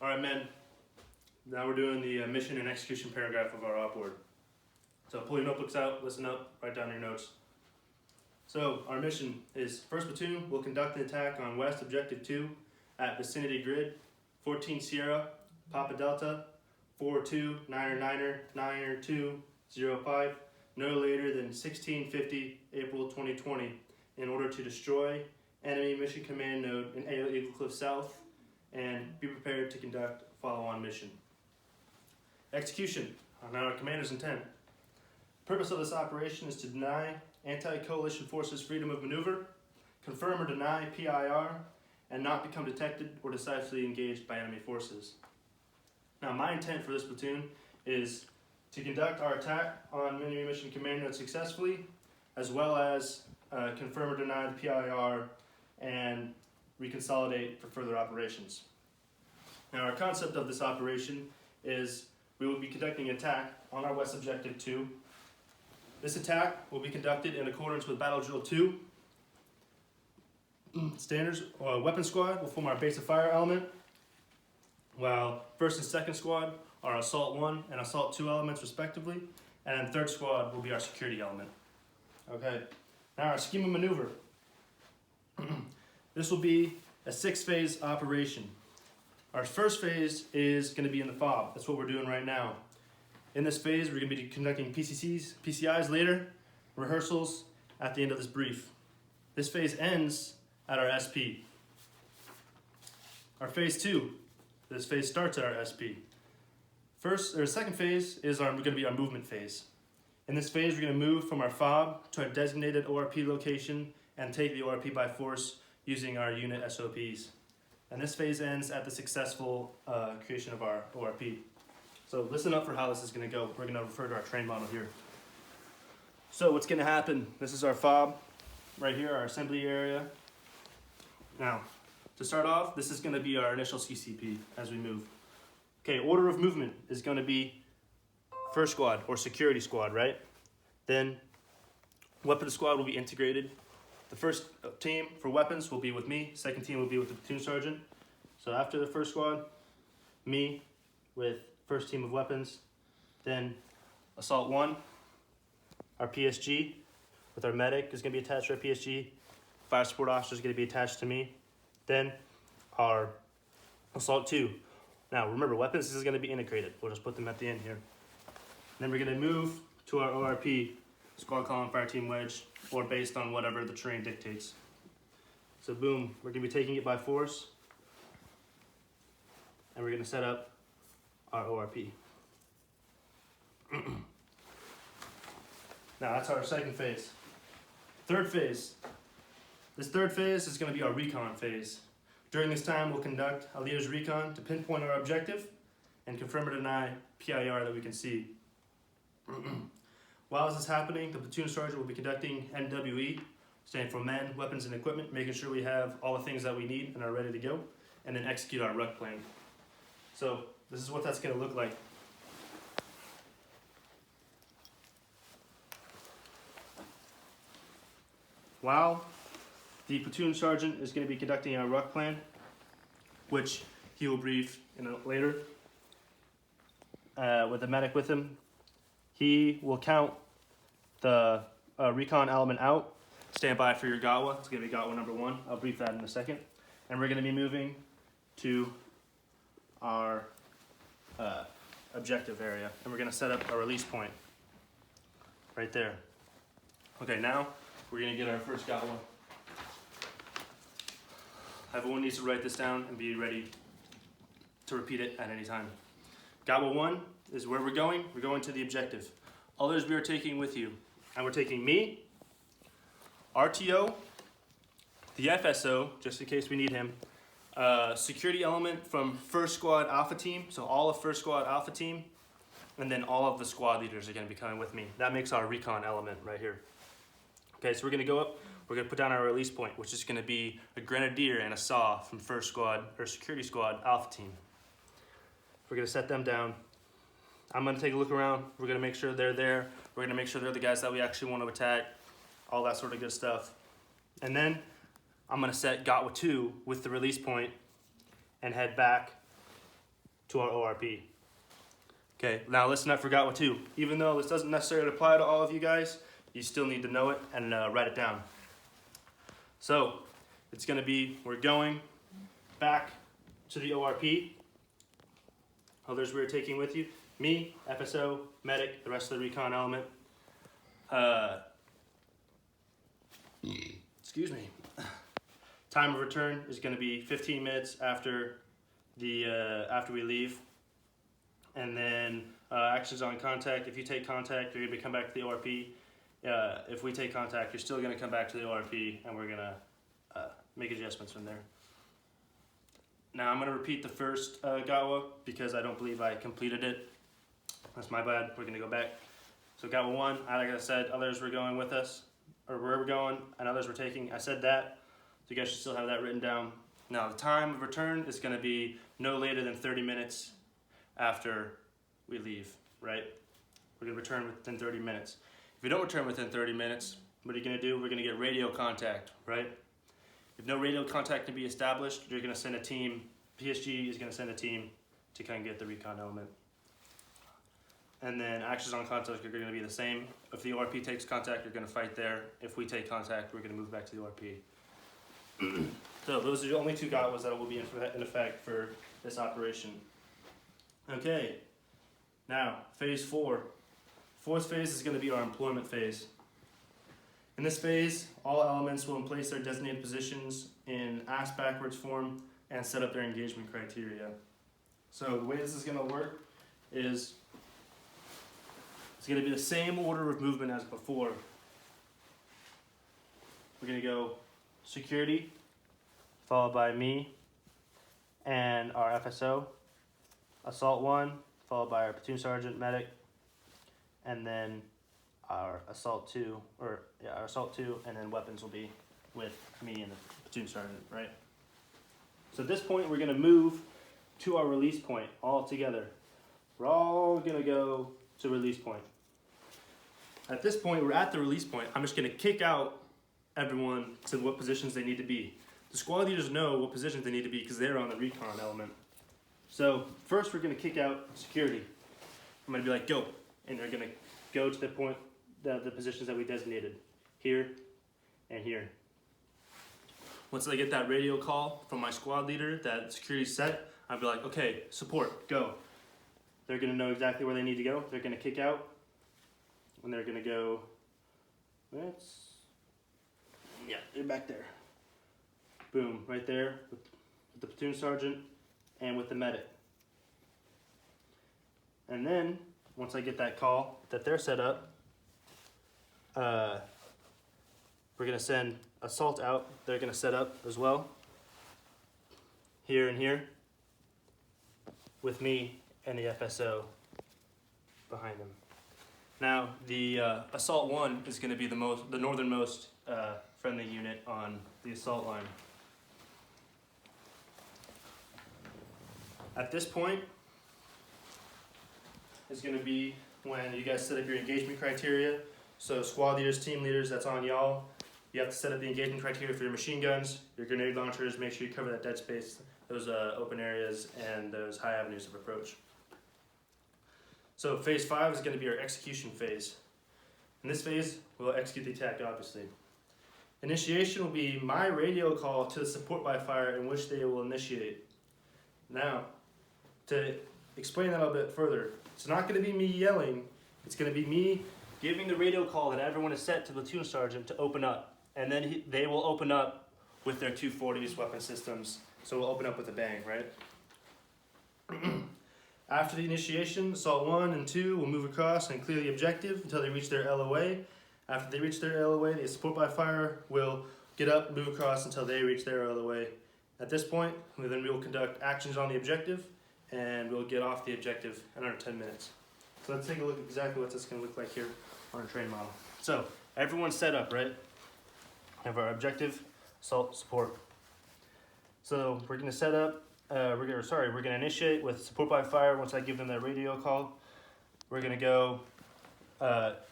All right, men. Now we're doing the mission and execution paragraph of our OPORD. So pull your notebooks out, listen up, write down your notes. So our mission is 1st Platoon will conduct an attack on West Objective 2 at vicinity grid 14 Sierra, Papa Delta, 42 Niner Niner Niner 205, no later than 1650 April 2020 in order to destroy enemy mission command node in AO Eagle Cliff South and be prepared to conduct a follow-on mission. Execution on our commander's intent. Purpose of this operation is to deny anti-coalition forces freedom of maneuver, confirm or deny PIR, and not become detected or decisively engaged by enemy forces. Now, my intent for this platoon is to conduct our attack on enemy mission command node successfully, as well as confirm or deny the PIR and reconsolidate for further operations. Now, our concept of this operation is we will be conducting an attack on our West Objective 2. This attack will be conducted in accordance with Battle Drill 2. Standards, Weapon Squad will form our base of fire element, while 1st and 2nd Squad are Assault 1 and Assault 2 elements respectively, and then 3rd Squad will be our security element. Okay, now our scheme of maneuver. This will be a 6-phase operation. Our first phase is going to be in the FOB. That's what we're doing right now. In this phase, we're going to be conducting PCIs later, rehearsals at the end of this brief. This phase ends at our SP. Our phase 2, this phase starts at our SP. Second phase is going to be our movement phase. In this phase, we're going to move from our FOB to our designated ORP location and take the ORP by force using our unit SOPs. And this phase ends at the successful creation of our ORP. So listen up for how this is going to go. We're going to refer to our train model here. So what's going to happen, this is our FOB right here, our assembly area. Now, to start off, this is going to be our initial CCP as we move. Okay, order of movement is going to be 1st Squad or security squad, right? Then weapons squad will be integrated. The first team for weapons will be with me. Second team will be with the platoon sergeant. So after the 1st Squad, me with 1st team of weapons. Then Assault 1, our PSG with our medic is going to be attached to our PSG. Fire support officer is going to be attached to me. Then our Assault 2. Now remember, weapons is going to be integrated. We'll just put them at the end here. Then we're going to move to our ORP, squad column, fire team wedge, or based on whatever the terrain dictates. So boom, we're going to be taking it by force, and we're going to set up our ORP. Now that's our second phase. Third phase. This third phase is going to be our recon phase. During this time, we'll conduct a leader's recon to pinpoint our objective and confirm or deny PIR that we can see. While this is happening, the platoon sergeant will be conducting NWE, standing for men, weapons, and equipment, making sure we have all the things that we need and are ready to go, and then execute our RUC plan. So this is what that's going to look like. While the platoon sergeant is going to be conducting our RUC plan, which he will brief later with the medic with him. He will count the recon element out. Stand by for your GOTWA. It's going to be GOTWA number 1. I'll brief that in a second. And we're going to be moving to our objective area. And we're going to set up a release point right there. Okay, now we're going to get our first GOTWA. Everyone needs to write this down and be ready to repeat it at any time. GOTWA 1 is where we're going. We're going to the objective. Others we are taking with you. And we're taking me, RTO, the FSO, just in case we need him, security element from 1st Squad Alpha Team, so all of 1st Squad Alpha Team, and then all of the squad leaders are going to be coming with me. That makes our recon element right here. Okay, so we're going to go up. We're going to put down our release point, which is going to be a grenadier and a SAW from 1st Squad, or security squad, Alpha Team. We're going to set them down. I'm going to take a look around. We're going to make sure they're there. We're going to make sure they're the guys that we actually want to attack. All that sort of good stuff. And then I'm going to set GOTWA 2 with the release point and head back to our ORP. Okay, now listen up for GOT 2. Even though this doesn't necessarily apply to all of you guys, you still need to know it and write it down. So it's going to be, we're going back to the ORP. Others we're taking with you. Me, FSO, medic, the rest of the recon element. Excuse me. Time of return is going to be 15 minutes after we leave. And then actions on contact. If you take contact, you're going to come back to the ORP. If we take contact, you're still going to come back to the ORP, and we're going to make adjustments from there. Now I'm going to repeat the first GOTWA because I don't believe I completed it. That's my bad. We're going to go back. So GOTWA 1, like I said, others were going with us, or where we're going, and others were taking. I said that, so you guys should still have that written down. Now the time of return is going to be no later than 30 minutes after we leave, right? We're going to return within 30 minutes. If you don't return within 30 minutes, what are you going to do? We're going to get radio contact, right? If no radio contact can be established, you're going to send a team. PSG is going to send a team to come get the recon element. And then actions on contact are going to be the same. If the ORP takes contact, you're going to fight there. If we take contact, we're going to move back to the ORP. So those are the only two GOTWAs that will be in effect for this operation. Okay, now phase 4. Fourth phase is going to be our employment phase. In this phase, all elements will place their designated positions in ask backwards form and set up their engagement criteria. So the way this is going to work is it's going to be the same order of movement as before. We're going to go security, followed by me and our FSO, assault 1, followed by our platoon sergeant, medic, and then our assault 2, and then weapons will be with me and the platoon sergeant, right? So at this point, we're gonna move to our release point all together. We're all gonna go to release point. At this point, we're at the release point. I'm just gonna kick out everyone to what positions they need to be. The squad leaders know what positions they need to be because they're on the recon element. So first, we're gonna kick out security. I'm gonna be like, go. And they're going to go to the point, the positions that we designated, here and here. Once I get that radio call from my squad leader that security's set, I'll be like, okay, support, go. They're going to know exactly where they need to go. They're going to kick out, and they're going to go, yeah, they're back there. Boom, right there with the platoon sergeant and with the medic. And then, once I get that call that they're set up, we're going to send assault out. They're going to set up as well, here and here, with me and the FSO behind them. Now, the assault 1 is going to be the northernmost friendly unit on the assault line. At this point, is going to be when you guys set up your engagement criteria. So squad leaders, team leaders, that's on y'all. You have to set up the engagement criteria for your machine guns, your grenade launchers, make sure you cover that dead space, those open areas, and those high avenues of approach. So phase 5 is going to be our execution phase. In this phase, we'll execute the attack, obviously. Initiation will be my radio call to the support by fire in which they will initiate. Now, to explain that a little bit further, it's not going to be me yelling, it's going to be me giving the radio call that everyone is set to the platoon sergeant to open up. And then they will open up with their 240s weapon systems. So we'll open up with a bang, right? After the initiation, assault 1 and 2 will move across and clear the objective until they reach their LOA. After they reach their LOA, the support by fire will get up and move across until they reach their LOA. At this point, we will conduct actions on the objective, and we'll get off the objective in under 10 minutes. So let's take a look at exactly what this is going to look like here on our train model. So everyone's set up, right? We have our objective, assault, support. So we're going to set up, we're going to initiate with support by fire. Once I give them that radio call, we're going to go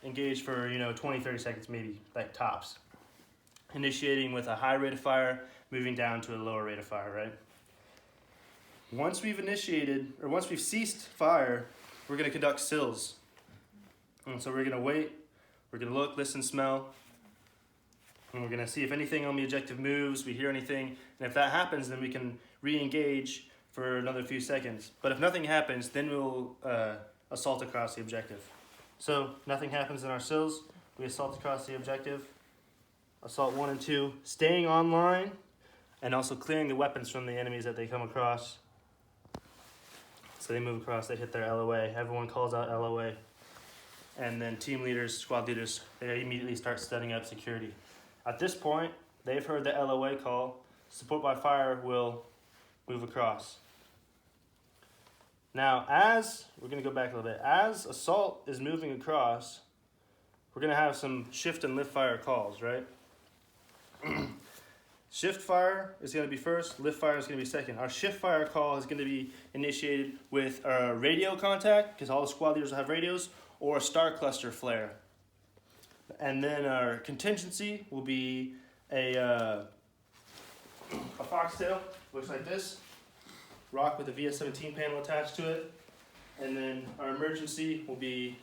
engage for 20-30 seconds, maybe, like tops. Initiating with a high rate of fire, moving down to a lower rate of fire, right? Once we've ceased fire, we're going to conduct SILs. And so we're going to wait, we're going to look, listen, smell, and we're going to see if anything on the objective moves, we hear anything, and if that happens, then we can re-engage for another few seconds. But if nothing happens, then we'll assault across the objective. So nothing happens in our SILs, we assault across the objective. Assault 1 and 2, staying online, and also clearing the weapons from the enemies that they come across. So they move across, they hit their LOA. Everyone calls out LOA. And then team leaders, squad leaders, they immediately start setting up security. At this point, they've heard the LOA call. Support by fire will move across. Now, we're going to go back a little bit. As assault is moving across, we're going to have some shift and lift fire calls, right? Shift fire is going to be first, lift fire is going to be second. Our shift fire call is going to be initiated with a radio contact, because all the squad leaders will have radios, or a star cluster flare. And then our contingency will be a foxtail, looks like this, rock with a VS-17 panel attached to it. And then our emergency will be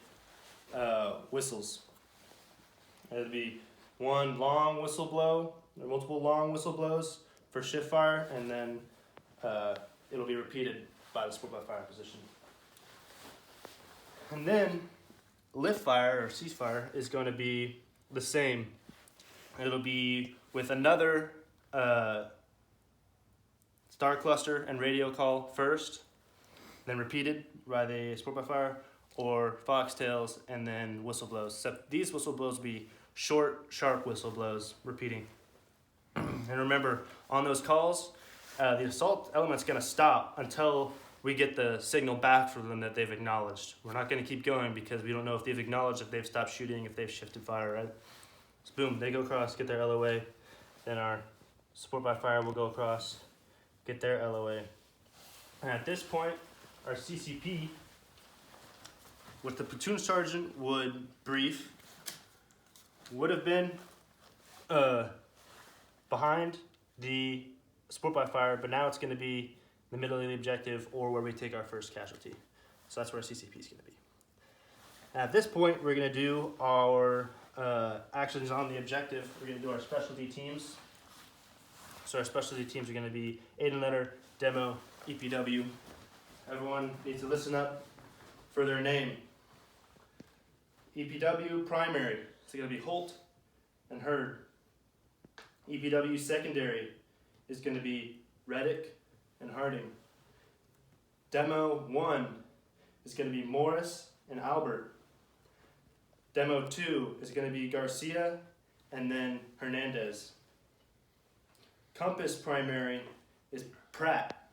whistles. It'll be one long whistle blow, or multiple long whistle blows for shift fire, and then it'll be repeated by the support by fire position. And then lift fire or ceasefire is going to be the same. It'll be with another star cluster and radio call first, then repeated by the support by fire, or foxtails and then whistle blows. Except these whistle blows will be short, sharp whistle blows, repeating. And remember, on those calls, the assault element's going to stop until we get the signal back from them that they've acknowledged. We're not going to keep going because we don't know if they've acknowledged, if they've stopped shooting, if they've shifted fire, right? So boom, they go across, get their LOA. Then our support by fire will go across, get their LOA. And at this point, our CCP, what the platoon sergeant would brief, would have been behind the support by fire, but now it's going to be the middle of the objective or where we take our first casualty. So that's where our CCP is going to be. And at this point, we're going to do our actions on the objective. We're going to do our specialty teams. So our specialty teams are going to be aid and letter, demo, EPW. Everyone needs to listen up for their name. EPW primary, it's going to be Holt and Hurd. EPW secondary is going to be Reddick and Harding. Demo 1 is going to be Morris and Albert. Demo 2 is going to be Garcia and then Hernandez. Compass primary is Pratt.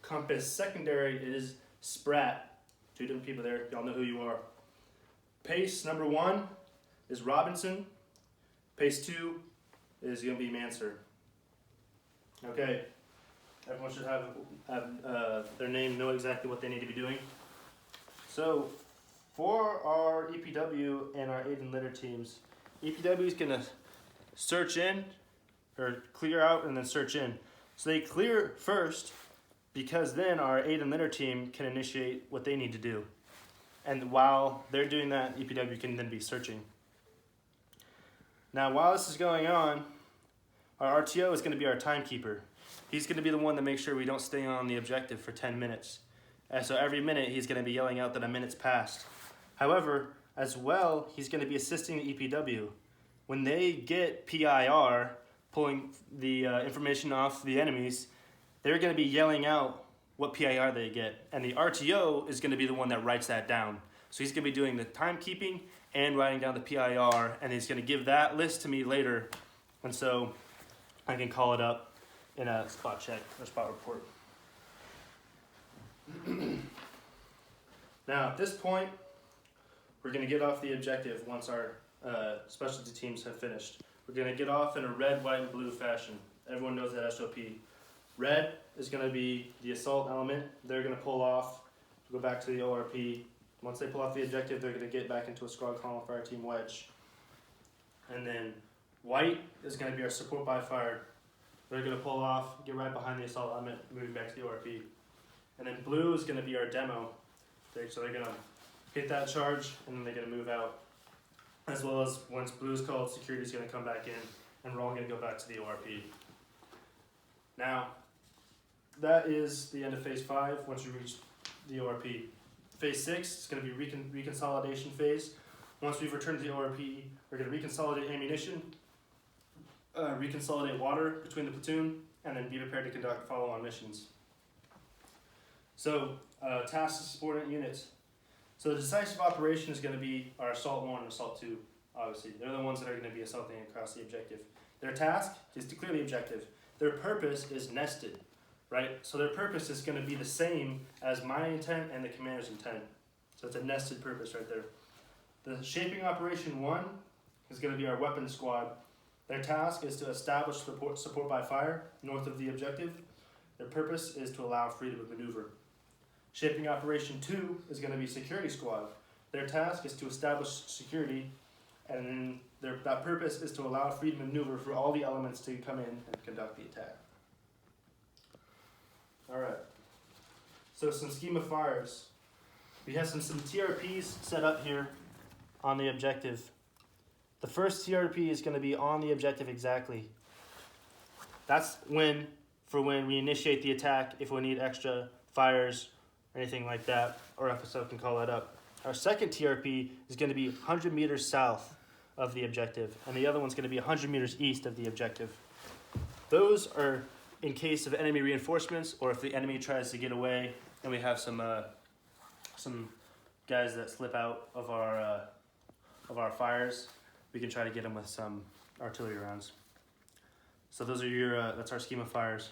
Compass secondary is Spratt. Two different people there, y'all know who you are. Pace number 1 is Robinson. Pace 2 is going to be Manser. Okay, everyone should have their name, know exactly what they need to be doing. So for our EPW and our aid and litter teams, EPW is going to search in, or clear out and then search in. So they clear first because then our aid and litter team can initiate what they need to do. And while they're doing that, EPW can then be searching. Now while this is going on, our RTO is going to be our timekeeper. He's going to be the one to make sure we don't stay on the objective for 10 minutes. And so every minute he's going to be yelling out that a minute's passed. However, as well, he's going to be assisting the EPW. When they get PIR, pulling the information off the enemies, they're going to be yelling out what PIR they get. And the RTO is going to be the one that writes that down. So he's going to be doing the timekeeping and writing down the PIR, and he's going to give that list to me later. And so I can call it up in a spot check or spot report. Now at this point, we're going to get off the objective once our specialty teams have finished. We're going to get off in a red, white, and blue fashion. Everyone knows that SOP. Red is going to be the assault element. They're going to pull off, go back to the ORP. Once they pull off the objective, they're going to get back into a squad column fire team wedge. And then white is going to be our support by fire. They're going to pull off, get right behind the assault element, moving back to the ORP. And then blue is going to be our demo. So they're going to hit that charge, and then they're going to move out. As well as once blue is called, security is going to come back in, and we're all going to go back to the ORP. Now, that is the end of phase 5 once you reach the ORP. Phase 6 is going to be reconsolidation phase. Once we've returned to the ORP, we're going to reconsolidate ammunition, reconsolidate water between the platoon, and then be prepared to conduct follow-on missions. So, tasks to subordinate units. So the decisive operation is going to be our Assault 1 and Assault 2, obviously. They're the ones that are going to be assaulting across the objective. Their task is to clear the objective. Their purpose is nested, right? So their purpose is going to be the same as my intent and the commander's intent. So it's a nested purpose right there. The Shaping Operation 1 is going to be our weapons squad. Their task is to establish support by fire north of the objective. Their purpose is to allow freedom of maneuver. Shaping Operation 2 is going to be Security Squad. Their task is to establish security, and that purpose is to allow freedom of maneuver for all the elements to come in and conduct the attack. Alright, so some schema fires. We have some TRPs set up here on the objective. The first TRP is going to be on the objective exactly. That's for when we initiate the attack, if we need extra fires, anything like that, or FSO can call that up. Our second TRP is going to be 100 meters south of the objective, and the other one's going to be 100 meters east of the objective. Those are in case of enemy reinforcements, or if the enemy tries to get away, and we have some guys that slip out of our fires, we can try to get them with some artillery rounds. So those are that's our schema fires.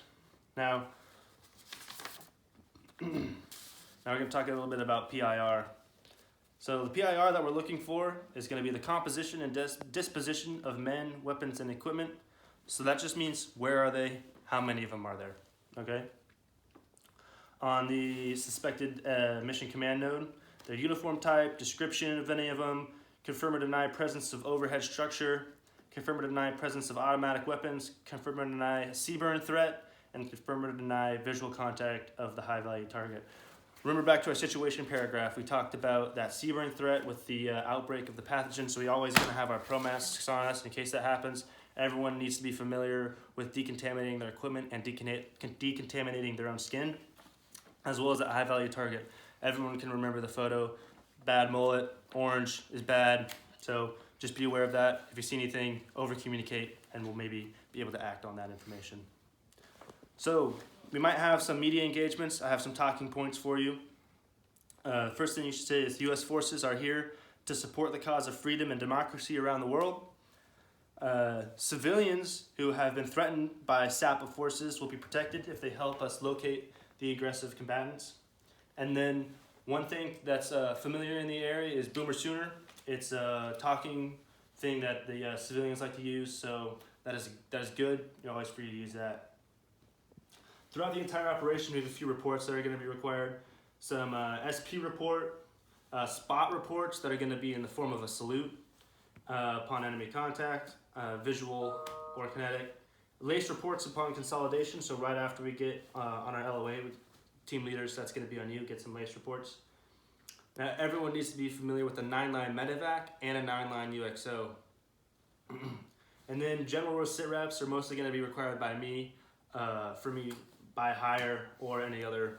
Now we're going to talk a little bit about PIR. So the PIR that we're looking for is going to be the composition and disposition of men, weapons, and equipment. So that just means where are they, how many of them are there, okay? On the suspected mission command node, their uniform type, description of any of them, confirm or deny presence of overhead structure, confirm or deny presence of automatic weapons, confirm or deny CBurn threat, and confirm or deny visual contact of the high-value target. Remember back to our situation paragraph, we talked about that CBurn threat with the outbreak of the pathogen, so we always going to have our pro masks on us in case that happens. Everyone needs to be familiar with decontaminating their equipment and decontaminating their own skin, as well as that high-value target. Everyone can remember the photo. Bad mullet, orange is bad, so just be aware of that. If you see anything, over-communicate, and we'll maybe be able to act on that information. So, we might have some media engagements. I have some talking points for you. First thing you should say is U.S. forces are here to support the cause of freedom and democracy around the world. Civilians who have been threatened by SAPA forces will be protected if they help us locate the aggressive combatants. And then one thing that's familiar in the area is Boomer Sooner. It's a talking thing that the civilians like to use, so that is good. You're always free to use that. Throughout the entire operation, we have a few reports that are going to be required. Some SP report, spot reports that are going to be in the form of a salute upon enemy contact, visual or kinetic. Lace reports upon consolidation, so right after we get on our LOA with team leaders, that's going to be on you, get some lace reports. Now, everyone needs to be familiar with a 9-line medevac and a 9-line UXO. And then general row sit reps are mostly going to be required by me, for me by hire, or any other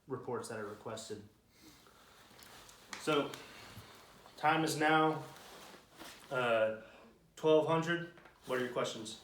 reports that are requested. So, time is now 1200. What are your questions?